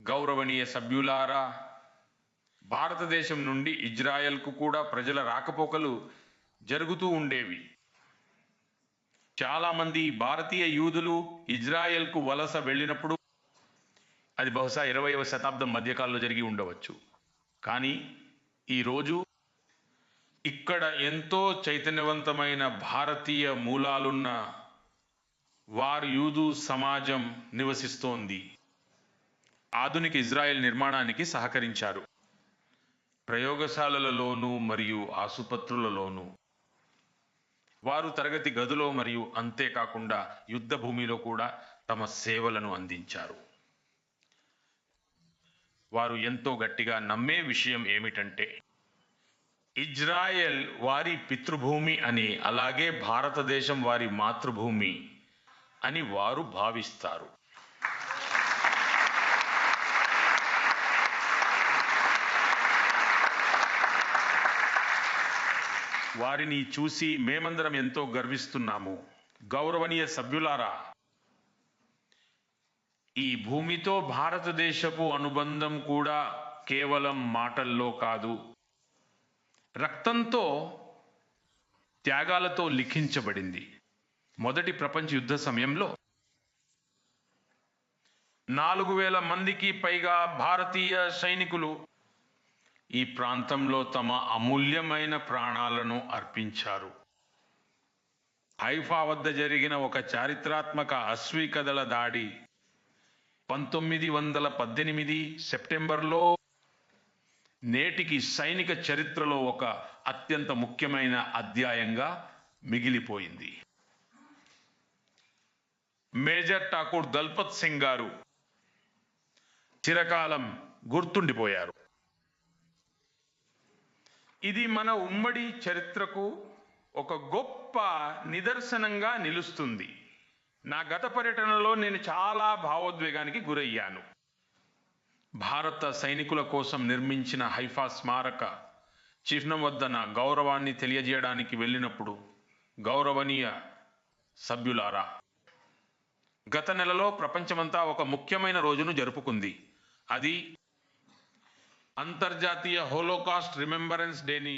గౌరవనీయ సభ్యులారా, భారతదేశం నుండి ఇజ్రాయెల్కు కూడా ప్రజల రాకపోకలు జరుగుతూ ఉండేవి. చాలామంది భారతీయ యూదులు ఇజ్రాయెల్కు వలస వెళ్ళినప్పుడు అది బహుశా 20వ శతాబ్దం మధ్యకాలంలో జరిగి ఉండవచ్చు. కానీ ఈరోజు ఇక్కడ ఎంతో చైతన్యవంతమైన భారతీయ మూలాలున్న వారు యూదు సమాజం నివసిస్తోంది. ఆధునిక ఇజ్రాయెల్ నిర్మాణానికి సహకరించారు. ప్రయోగశాలలలోనూ మరియు ఆసుపత్రులలోనూ, వారు తరగతి గదిలో మరియు అంతేకాకుండా యుద్ధ భూమిలో కూడా తమ సేవలను అందించారు. వారు ఎంతో గట్టిగా నమ్మే విషయం ఏమిటంటే ఇజ్రాయెల్ వారి పితృభూమి అని, అలాగే భారతదేశం వారి మాతృభూమి అని వారు భావిస్తారు. వారిని చూసి మేమందరం ఎంతో గర్విస్తున్నాము. గౌరవనీయ సభ్యులారా, ఈ భూమితో భారతదేశపు అనుబంధం కూడా కేవలం మాటల్లో కాదు, రక్తంతో, త్యాగాలతో లిఖించబడింది. మొదటి ప్రపంచ యుద్ధ సమయంలో 4000 మందికి పైగా భారతీయ సైనికులు ఈ ప్రాంతంలో తమ అమూల్యమైన ప్రాణాలను అర్పించారు. హైఫా వద్ద జరిగిన ఒక చారిత్రాత్మక అశ్వికదళ దాడి 1918 సెప్టెంబర్లో నేటికి సైనిక చరిత్రలో ఒక అత్యంత ముఖ్యమైన అధ్యాయంగా మిగిలిపోయింది. మేజర్ ఠాకూర్ దల్పత్ సింగ్ గారు చిరకాలం గుర్తుండిపోయారు. ఇది మన ఉమ్మడి చరిత్రకు ఒక గొప్ప నిదర్శనంగా నిలుస్తుంది. నా గత పర్యటనలో నేను చాలా భావోద్వేగానికి గురయ్యాను. భారత సైనికుల కోసం నిర్మించిన హైఫా స్మారక చిహ్నం వద్ద నా గౌరవాన్ని తెలియజేయడానికి వెళ్ళినప్పుడు, గౌరవనీయ సభ్యులారా, గత నెలలో ప్రపంచమంతా ఒక ముఖ్యమైన రోజును జరుపుకుంది. అది అంతర్జాతీయ హోలోకాస్ట్ రిమెంబరెన్స్ డేని